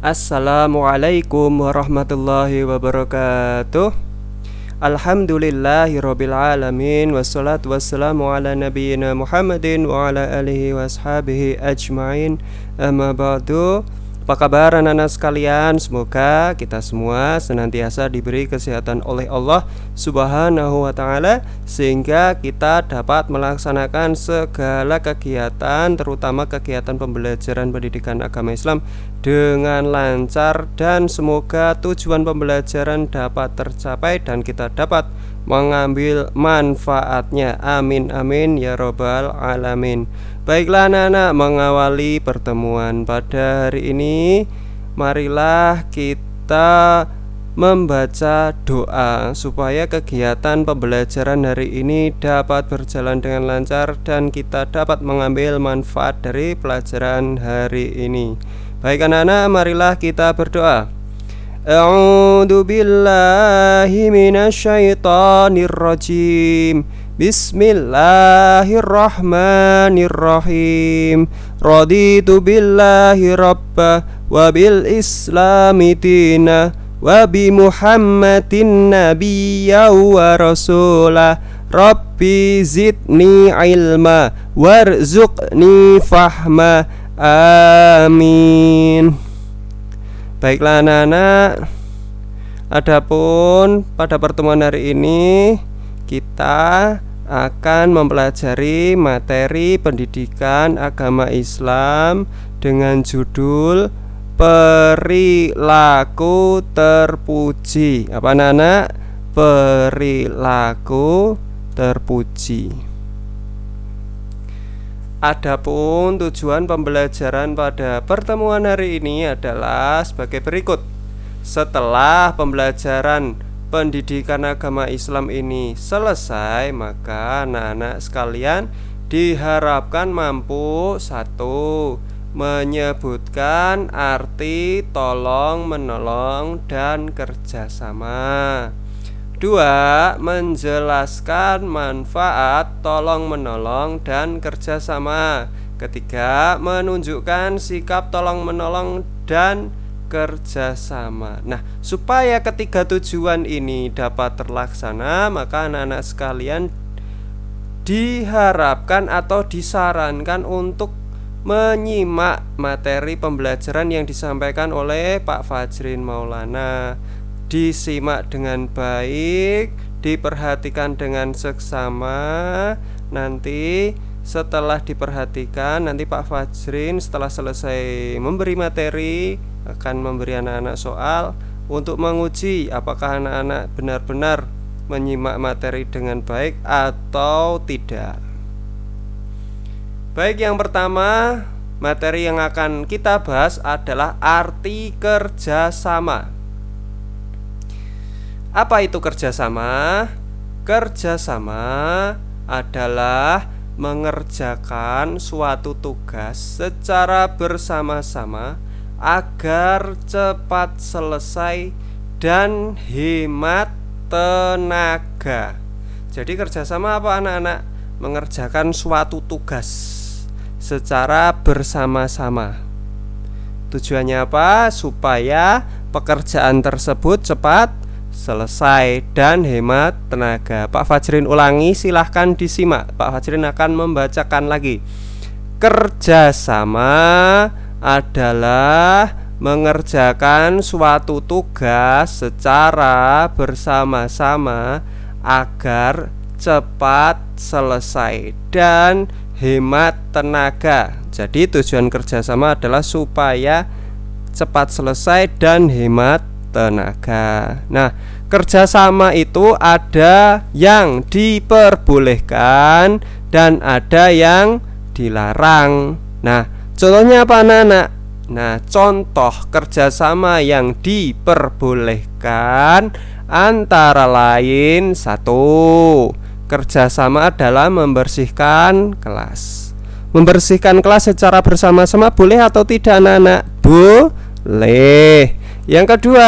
Assalamualaikum warahmatullahi wabarakatuh. Alhamdulillahirabbil alamin wassalatu wassalamu ala nabiyyina Muhammadin wa ala alihi washabihi ajmain. Amma ba'du. Apa kabar anak-anak sekalian? Semoga kita semua senantiasa diberi kesehatan oleh Allah Subhanahu wa ta'ala, sehingga kita dapat melaksanakan segala kegiatan, terutama kegiatan pembelajaran pendidikan agama Islam dengan lancar, dan semoga tujuan pembelajaran dapat tercapai dan kita dapat mengambil manfaatnya. Amin amin ya robbal alamin. Baiklah anak-anak, mengawali pertemuan pada hari ini, marilah kita membaca doa supaya kegiatan pembelajaran hari ini dapat berjalan dengan lancar dan kita dapat mengambil manfaat dari pelajaran hari ini. Baik anak-anak, marilah kita berdoa. A'udzu billahi minasyaitonir rajim. Bismillahirrahmanirrahim. Raditu billahi rabba wa bil islami dina wa bi Muhammadin nabiyya wa rasulah. Rabbi zidni ilma warzuqni fahma. Amin. Baiklah anak-anak, adapun pada pertemuan hari ini kita akan mempelajari materi pendidikan agama Islam dengan judul perilaku terpuji. Apa anak-anak? Perilaku terpuji. Adapun tujuan pembelajaran pada pertemuan hari ini adalah sebagai berikut. Setelah pembelajaran pendidikan agama Islam ini selesai, maka anak-anak sekalian diharapkan mampu: 1. Menyebutkan arti tolong menolong dan kerjasama. 2. Menjelaskan manfaat tolong menolong dan kerjasama. 3. Menunjukkan sikap tolong menolong dan kerjasama. Nah, supaya ketiga tujuan ini dapat terlaksana, maka anak-anak sekalian diharapkan atau disarankan untuk menyimak materi pembelajaran yang disampaikan oleh Pak Fajrin Maulana. Disimak dengan baik, diperhatikan dengan seksama. Nanti setelah diperhatikan, nanti Pak Fajrin setelah selesai memberi materi akan memberi anak-anak soal untuk menguji apakah anak-anak benar-benar menyimak materi dengan baik atau tidak. Baik, yang pertama, materi yang akan kita bahas adalah arti kerjasama. Apa itu kerjasama? Kerjasama adalah mengerjakan suatu tugas secara bersama-sama agar cepat selesai dan hemat tenaga. Jadi kerjasama apa anak-anak? Mengerjakan suatu tugas secara bersama-sama. Tujuannya apa? Supaya pekerjaan tersebut cepat selesai dan hemat tenaga. Pak Fajrin ulangi, silahkan disimak. Pak Fajrin akan membacakan lagi. Kerjasama adalah mengerjakan suatu tugas secara bersama-sama agar cepat selesai dan hemat tenaga. Jadi tujuan kerjasama adalah supaya cepat selesai dan hemat tenaga. Nah, kerjasama itu ada yang diperbolehkan dan ada yang dilarang. Nah, contohnya apa anak-anak? Nah, contoh kerjasama yang diperbolehkan antara lain: 1. Kerjasama adalah membersihkan kelas. Membersihkan kelas secara bersama-sama boleh atau tidak anak-anak? Boleh. Yang kedua,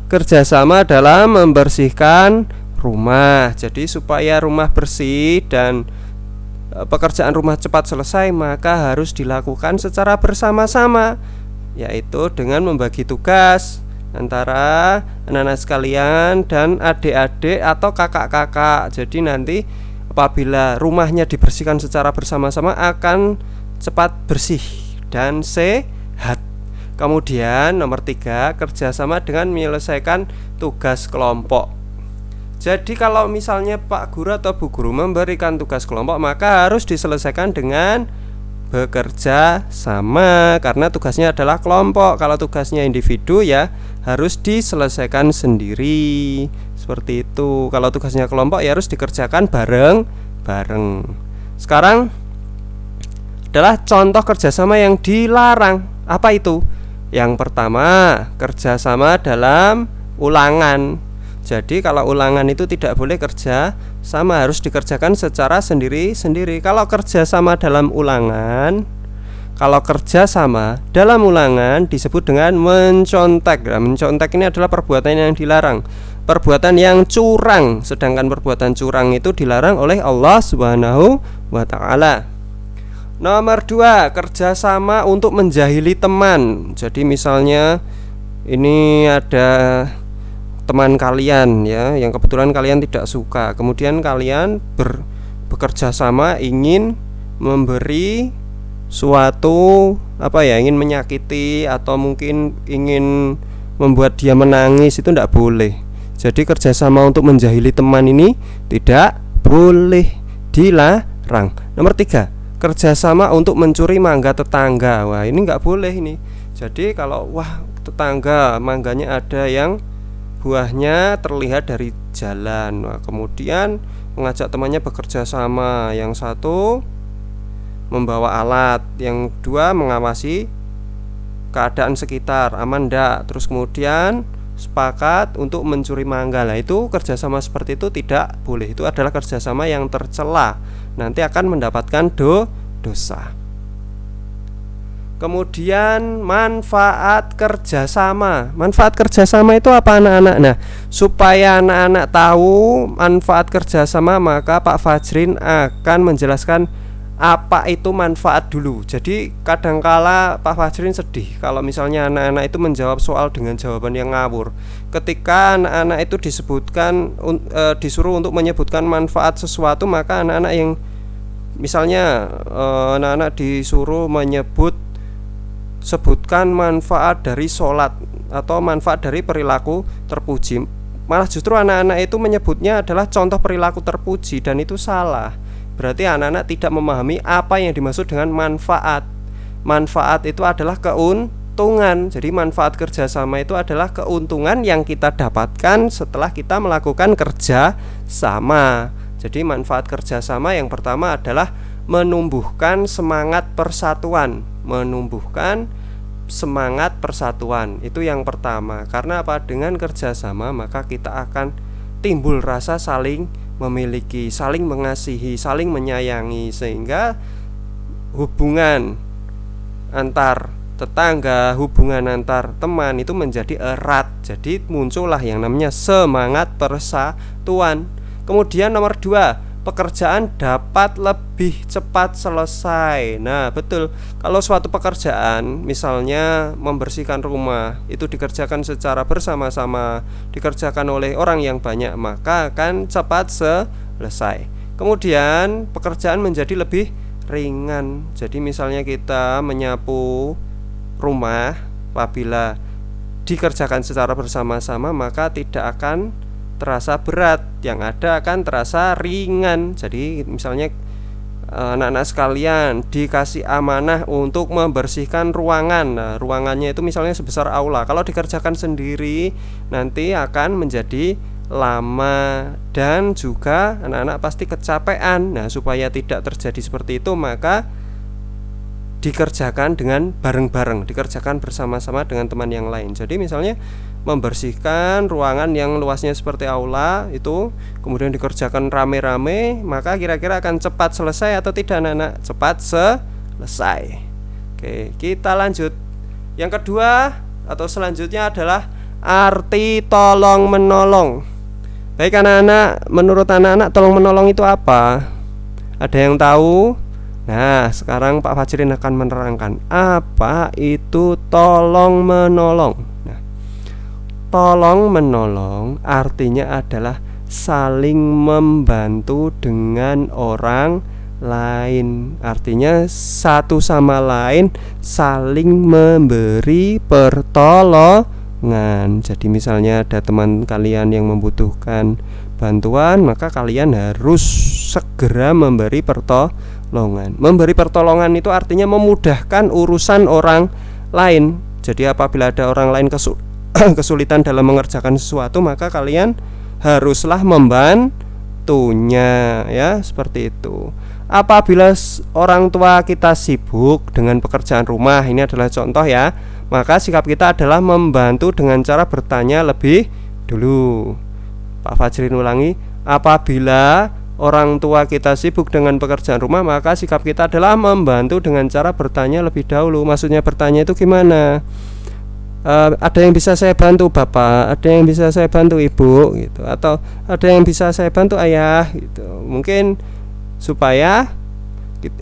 kerjasama adalah membersihkan rumah. Jadi supaya rumah bersih dan pekerjaan rumah cepat selesai, maka harus dilakukan secara bersama-sama. yaitu dengan membagi tugas antara anak-anak sekalian dan adik-adik atau kakak-kakak. Jadi nanti apabila rumahnya dibersihkan secara bersama-sama akan cepat bersih dan sehat. Kemudian nomor 3, kerjasama dengan menyelesaikan tugas kelompok. Jadi kalau misalnya Pak Guru atau Bu Guru memberikan tugas kelompok, maka harus diselesaikan dengan bekerja sama, karena tugasnya adalah kelompok. Kalau tugasnya individu ya harus diselesaikan sendiri. Seperti itu. Kalau tugasnya kelompok ya harus dikerjakan bareng-bareng. Sekarang adalah contoh kerjasama yang dilarang. Apa itu? Yang pertama, kerjasama dalam ulangan. Jadi kalau ulangan itu tidak boleh kerja sama, harus dikerjakan secara sendiri-sendiri. Kalau kerja sama dalam ulangan, disebut dengan mencontek. Nah, mencontek ini adalah perbuatan yang dilarang, perbuatan yang curang. Sedangkan perbuatan curang itu dilarang oleh Allah Subhanahu wa ta'ala. Nomor 2, kerjasama untuk menjahili teman. Jadi misalnya ini ada teman kalian ya, yang kebetulan kalian tidak suka. Kemudian kalian bekerja sama ingin memberi suatu ingin menyakiti atau mungkin ingin membuat dia menangis, itu tidak boleh. Jadi kerjasama untuk menjahili teman ini tidak boleh, dilarang. Nomor 3, kerjasama untuk mencuri mangga tetangga. Wah, ini nggak boleh ini. Jadi kalau tetangga mangganya ada yang buahnya terlihat dari jalan, kemudian mengajak temannya bekerja sama. Yang satu membawa alat, yang dua mengawasi keadaan sekitar, aman ndak. Terus kemudian sepakat untuk mencuri mangga. Lah itu kerjasama seperti itu tidak boleh. Itu adalah kerjasama yang tercela. Nanti akan mendapatkan dosa. Kemudian manfaat kerjasama. Manfaat kerjasama itu apa anak-anak? Nah, supaya anak-anak tahu manfaat kerjasama, maka Pak Fajrin akan menjelaskan apa itu manfaat dulu. Jadi kadangkala Pak Fajrin sedih kalau misalnya anak-anak itu menjawab soal dengan jawaban yang ngawur. Ketika anak-anak itu disuruh untuk menyebutkan manfaat sesuatu, maka anak-anak yang misalnya anak-anak disuruh sebutkan manfaat dari sholat atau manfaat dari perilaku terpuji, malah justru anak-anak itu menyebutnya adalah contoh perilaku terpuji, dan itu salah. Berarti anak-anak tidak memahami apa yang dimaksud dengan manfaat. Manfaat itu adalah keuntungan. Jadi manfaat kerjasama itu adalah keuntungan yang kita dapatkan setelah kita melakukan kerja sama. Jadi manfaat kerjasama yang pertama adalah menumbuhkan semangat persatuan. Itu yang pertama. Karena apa? Dengan kerjasama maka kita akan timbul rasa saling memiliki, saling mengasihi, saling menyayangi, sehingga hubungan antar tetangga, hubungan antar teman itu menjadi erat. Jadi muncullah yang namanya semangat persatuan. Kemudian nomor 2, pekerjaan dapat lebih cepat selesai. Nah, betul. Kalau suatu pekerjaan, misalnya membersihkan rumah, itu dikerjakan secara bersama-sama, dikerjakan oleh orang yang banyak, maka akan cepat selesai. Kemudian pekerjaan menjadi lebih ringan. Jadi misalnya kita menyapu rumah, apabila dikerjakan secara bersama-sama, maka tidak akan terasa berat, yang ada akan terasa ringan. Jadi misalnya anak-anak sekalian dikasih amanah untuk membersihkan ruangan. Nah, ruangannya itu misalnya sebesar aula. Kalau dikerjakan sendiri nanti akan menjadi lama dan juga anak-anak pasti kecapean. Nah, supaya tidak terjadi seperti itu, maka dikerjakan dengan bareng-bareng, dikerjakan bersama-sama dengan teman yang lain. Jadi misalnya membersihkan ruangan yang luasnya seperti aula itu, kemudian dikerjakan rame-rame, maka kira-kira akan cepat selesai atau tidak anak-anak? Cepat selesai. Oke, kita lanjut. Yang kedua atau selanjutnya adalah arti tolong menolong. Baik anak-anak, menurut anak-anak tolong menolong itu apa? Ada yang tahu? Nah, sekarang Pak Fajrin akan menerangkan apa itu tolong menolong. Nah, tolong menolong artinya adalah saling membantu dengan orang lain. Artinya satu sama lain saling memberi pertolongan. Jadi misalnya ada teman kalian yang membutuhkan bantuan, maka kalian harus segera memberi pertolongan. Memberi pertolongan itu artinya memudahkan urusan orang lain. Jadi apabila ada orang lain kesulitan dalam mengerjakan sesuatu, maka kalian haruslah membantunya, ya, seperti itu. Apabila orang tua kita sibuk dengan pekerjaan rumah, ini adalah contoh ya, maka sikap kita adalah membantu dengan cara bertanya lebih dulu. Pak Fajrin ulangi, apabila orang tua kita sibuk dengan pekerjaan rumah, maka sikap kita adalah membantu dengan cara bertanya lebih dahulu. Maksudnya bertanya itu gimana? Ada yang bisa saya bantu Bapak, ada yang bisa saya bantu Ibu gitu, atau ada yang bisa saya bantu Ayah gitu. Mungkin supaya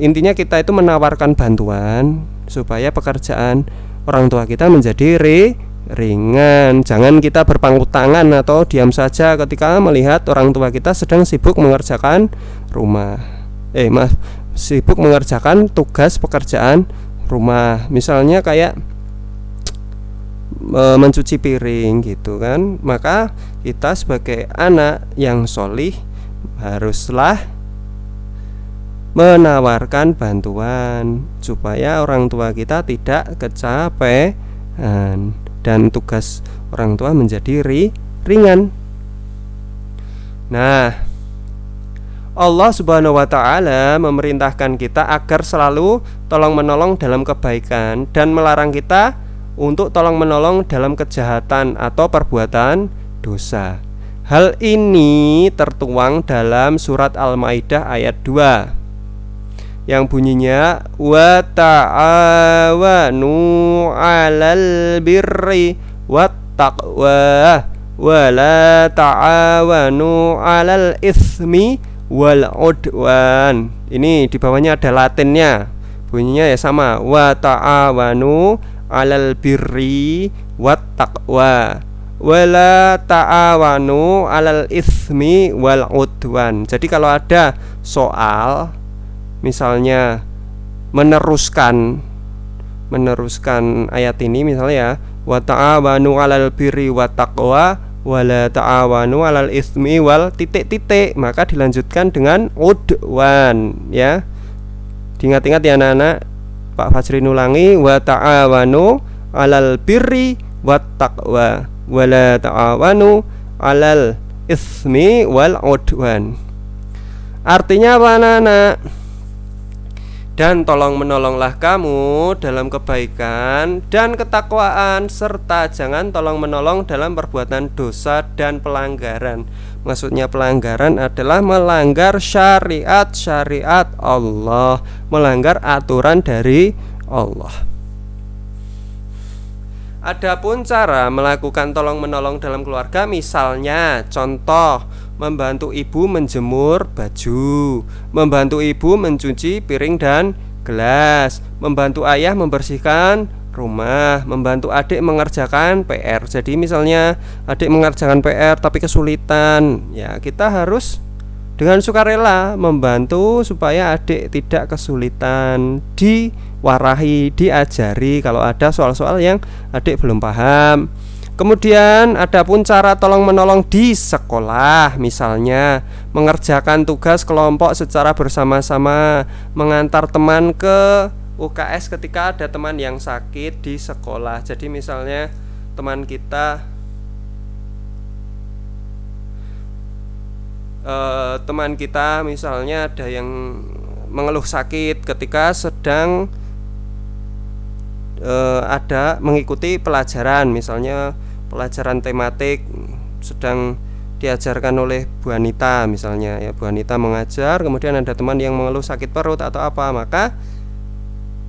intinya kita itu menawarkan bantuan supaya pekerjaan orang tua kita menjadi ringan. Jangan kita berpangku tangan atau diam saja ketika melihat orang tua kita sedang sibuk mengerjakan sibuk mengerjakan tugas pekerjaan rumah. Misalnya kayak mencuci piring gitu kan. Maka kita sebagai anak yang sholih haruslah menawarkan bantuan supaya orang tua kita tidak kecapean dan tugas orang tua menjadi ringan. Nah, Allah Subhanahu wa ta'ala memerintahkan kita agar selalu tolong menolong dalam kebaikan dan melarang kita untuk tolong menolong dalam kejahatan atau perbuatan dosa. Hal ini tertuang dalam surat Al-Maidah ayat 2 yang bunyinya wa ta'awanu 'alal birri wat taqwa wa la ta'awanu 'alal itsmi wal 'udwan. Ini di bawahnya ada latinnya. Bunyinya ya sama, wa ta'awanu 'alal birri wat taqwa wa la ta'awanu 'alal itsmi wal 'udwan. Jadi kalau ada soal misalnya meneruskan ayat ini, misalnya ya, wa ta'awanu 'alal birri wat taqwa wa la ta'awanu 'alal itsmi wal titik-titik, maka dilanjutkan dengan udwan, ya. Diingat-ingat ya anak-anak. Pak Fajrin ulangi, wa ta'awanu 'alal birri wat taqwa wa la ta'awanu 'alal itsmi wal udwan. Artinya apa anak-anak? Dan tolong menolonglah kamu dalam kebaikan dan ketakwaan, serta jangan tolong menolong dalam perbuatan dosa dan pelanggaran. Maksudnya pelanggaran adalah melanggar syariat Allah, melanggar aturan dari Allah. Adapun cara melakukan tolong menolong dalam keluarga, misalnya contoh membantu ibu menjemur baju, membantu ibu mencuci piring dan gelas, membantu ayah membersihkan rumah, membantu adik mengerjakan PR. Jadi misalnya adik mengerjakan PR tapi kesulitan, ya kita harus dengan sukarela membantu supaya adik tidak kesulitan, diwarahi, diajari kalau ada soal-soal yang adik belum paham. Kemudian adapun cara tolong menolong di sekolah, misalnya mengerjakan tugas kelompok secara bersama-sama, mengantar teman ke UKS ketika ada teman yang sakit di sekolah. Jadi misalnya teman kita misalnya ada yang mengeluh sakit ketika sedang ada mengikuti pelajaran, misalnya pelajaran tematik sedang diajarkan oleh Bu Anita misalnya, ya Bu Anita mengajar, kemudian ada teman yang mengeluh sakit perut atau apa, maka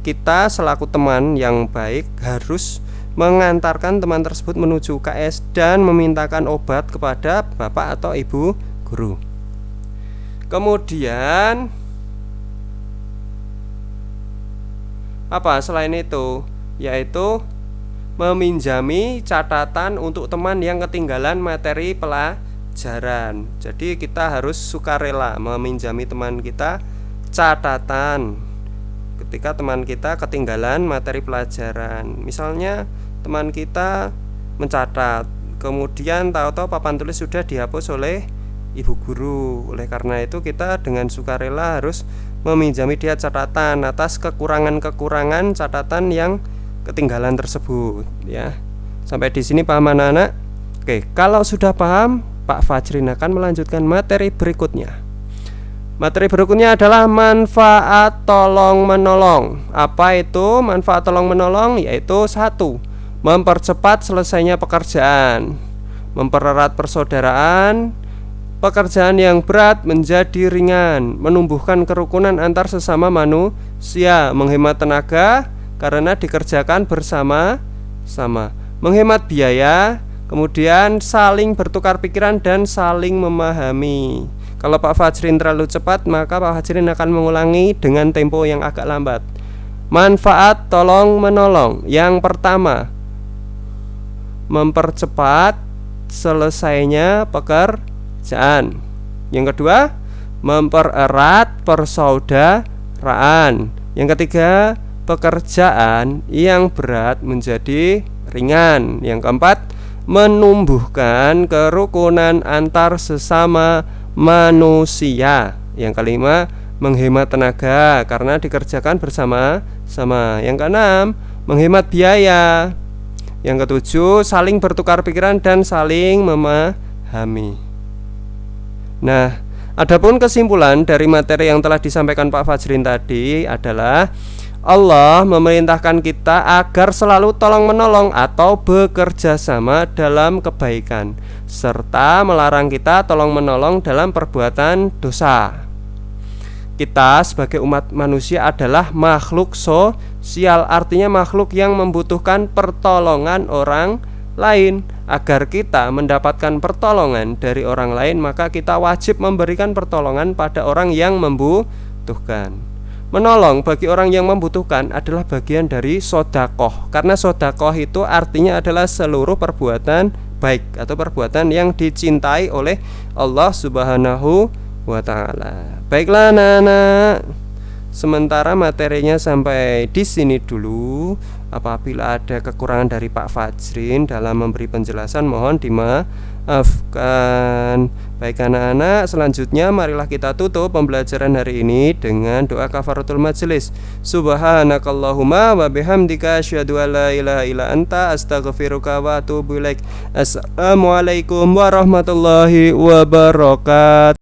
kita selaku teman yang baik harus mengantarkan teman tersebut menuju UKS dan memintakan obat kepada bapak atau ibu guru. Kemudian apa selain itu? Yaitu meminjami catatan untuk teman yang ketinggalan materi pelajaran. Jadi kita harus sukarela meminjami teman kita catatan ketika teman kita ketinggalan materi pelajaran. Misalnya teman kita mencatat, kemudian tahu-tahu papan tulis sudah dihapus oleh ibu guru. Oleh karena itu kita dengan sukarela harus meminjami dia catatan atas kekurangan-kekurangan catatan yang ketinggalan tersebut, ya. Sampai di sini paham anak-anak? Oke, kalau sudah paham, Pak Fajrin akan melanjutkan materi berikutnya. Materi berikutnya adalah manfaat tolong menolong. Apa itu manfaat tolong menolong? Yaitu 1. Mempercepat selesainya pekerjaan, mempererat persaudaraan, pekerjaan yang berat menjadi ringan, menumbuhkan kerukunan antar sesama manusia, menghemat tenaga karena dikerjakan bersama-sama, menghemat biaya, kemudian saling bertukar pikiran dan saling memahami. Kalau Pak Fajrin terlalu cepat, maka Pak Fajrin akan mengulangi dengan tempo yang agak lambat. Manfaat tolong menolong. Yang pertama, mempercepat selesainya pekerjaan. Yang kedua, mempererat persaudaraan. Yang ketiga, pekerjaan yang berat menjadi ringan. Yang keempat, menumbuhkan kerukunan antar sesama manusia. Yang kelima, menghemat tenaga karena dikerjakan bersama-sama. Yang keenam, menghemat biaya. Yang ketujuh, saling bertukar pikiran dan saling memahami. Nah, adapun kesimpulan dari materi yang telah disampaikan Pak Fajrin tadi adalah Allah memerintahkan kita agar selalu tolong menolong atau bekerja sama dalam kebaikan, serta melarang kita tolong menolong dalam perbuatan dosa. Kita sebagai umat manusia adalah makhluk sosial, artinya makhluk yang membutuhkan pertolongan orang lain. Agar kita mendapatkan pertolongan dari orang lain, maka kita wajib memberikan pertolongan pada orang yang membutuhkan. Menolong bagi orang yang membutuhkan adalah bagian dari sodakoh, karena sodakoh itu artinya adalah seluruh perbuatan baik atau perbuatan yang dicintai oleh Allah Subhanahu wa ta'ala. Baiklah anak-anak, sementara materinya sampai di sini dulu. Apabila ada kekurangan dari Pak Fajrin dalam memberi penjelasan, mohon dimaafkan. Baik anak-anak, selanjutnya marilah kita tutup pembelajaran hari ini dengan doa kafaratul majelis. Subhanakallahumma wa bihamdika asyhadu an la ilaha illa anta astaghfiruka wa atubu ilaik. Assalamualaikum warahmatullahi wabarakatuh.